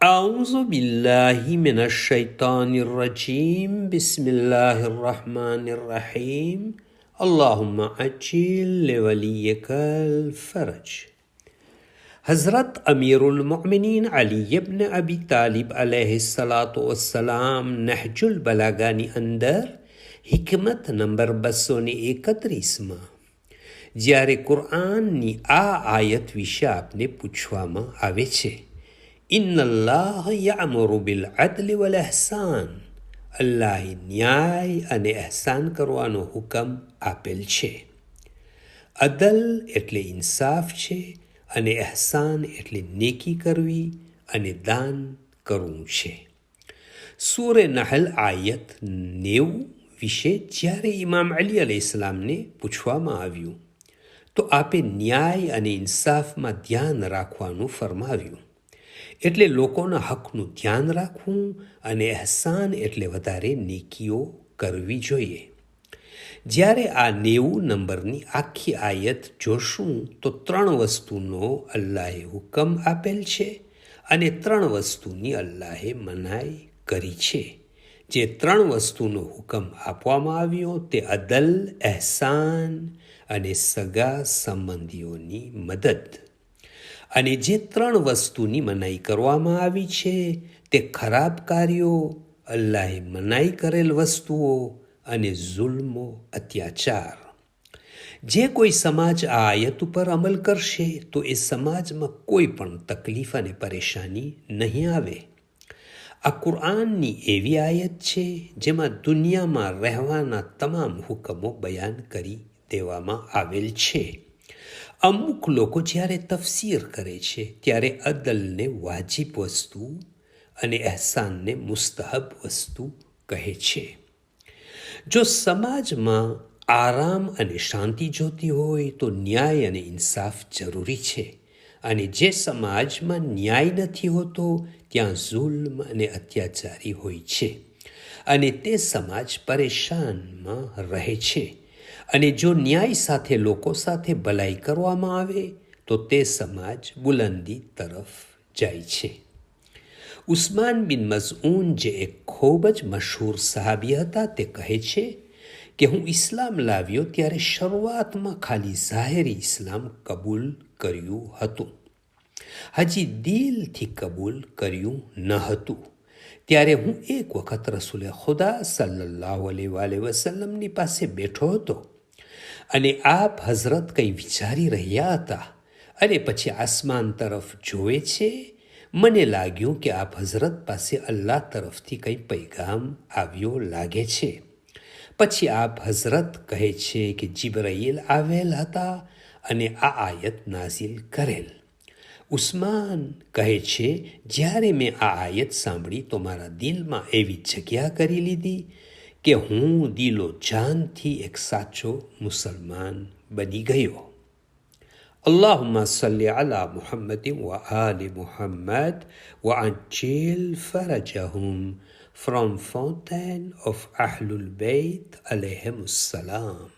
أعوذ بالله من الشيطان الرجيم بسم الله الرحمن الرحيم اللهم عجل لوليك الفرج. हज़रत अमीरुल मोमिनीन अली इब्न अबी तालिब अलैहिस्सलातु वस्सलाम નહજુલ બલાગાની અંદર હિકમત નંબર 231માં જ્યારે કુરઆનની આ આયત વિશે આપને પૂછવામાં આવે છે, ઇન્નલ્લાહ યઅમુરુ બિલ અદલિ વલ ઇહસાન, અલ્લાહે ન્યાય અને એહસાન કરવાનો હુકમ આપેલ છે. અદલ એટલે ઇન્સાફ છે અને એહસાન એટલે નેકી કરવી અને દાન કરવું છે. સૂરે નહલ આયત 90 વિશે જ્યારે ઇમામ અલી અલૈહિસ્સલામને પૂછવામાં આવ્યું તો આપે ન્યાય અને ઇન્સાફમાં ધ્યાન રાખવાનું ફરમાવ્યું. એટલે લોકોના હકનું ધ્યાન રાખવું અને એહસાન એટલે વધારે નેકીઓ કરવી જોઈએ. જ્યારે આ 90 નંબરની આખી આયત જોશું તો 3 વસ્તુનો અલ્લાહે હુકમ આપેલ છે અને 3 વસ્તુની અલ્લાહે મનાઈ કરી છે. જે 3 વસ્તુનો હુકમ આપવામાં આવ્યો તે અદલ, એહસાન અને સગા સંબંધીઓની મદદ. અને જે 3 વસ્તુની મનાઈ કરવામાં આવી છે તે ખરાબ કાર્યો, અલ્લાહે મનાઈ કરેલ વસ્તુઓ અને જુલ્મો, અત્યાચાર. જે કોઈ સમાજ આ આયત ઉપર અમલ કરશે તો એ સમાજમાં કોઈ પણ તકલીફ અને પરેશાની નહીં આવે. આ કુરઆનની એવી આયત છે જેમાં દુનિયામાં રહેવાના તમામ હુકમો બયાન કરી દેવામાં આવેલ છે. અમુક લોકો જ્યારે તફસીર કરે છે ત્યારે અદલને વાજિબ વસ્તુ અને એહસાનને મુસ્તહબ વસ્તુ કહે છે. જો સમાજમાં આરામ અને શાંતિ જોતી હોય તો ન્યાય અને ઇન્સાફ જરૂરી છે. અને જે સમાજમાં ન્યાય નથી હોતો ત્યાં જુલ્મ અને અત્યાચારી હોય છે અને તે સમાજ પરેશાનમાં રહે છે. અને જો ન્યાય સાથે લોકો સાથે ભલાઈ કરવામાં આવે તો તે સમાજ બુલંદી તરફ જાય છે. ઉસ્માન બિન મઝઉન જે એક ખૂબ જ મશહૂર સહાબી હતા તે કહે છે કે હું ઇસ્લામ લાવ્યો ત્યારે શરૂઆતમાં ખાલી ઝાહેરી ઇસ્લામ કબૂલ કર્યું હતું, હજી દિલથી કબૂલ કર્યું ન હતું. ત્યારે હું એક વખત રસૂલે ખુદા સલ્લલ્લાહુ અલૈહિ વસલ્લમની પાસે બેઠો હતો અને આપ હઝરત કંઈ વિચારી રહ્યા હતા અને પછી આસમાન તરફ જોવે છે. મને લાગ્યું કે આપ હઝરત પાસે અલ્લાહ તરફથી કંઈ પૈગામ આવ્યો લાગે છે. પછી આપ હઝરત કહે છે કે જિબ્રાઈલ આવેલ હતા અને આ આયત નાઝિલ કરેલ. ઉસ્માન કહે છે, જ્યારે મેં આ આયત સાંભળી તો મારા દિલમાં એવી જગ્યા કરી લીધી કે હું દિલો જાનથી એક સાચો મુસલમાન બની ગયો. અલ્લાહુમ્મા સલ્લી અલા મુહમ્મદિન વ આલિ મુહમ્મદ વ અજ્જિલ ફરજહુમ from Fountain of Ahlul Bayt alayhimus salam.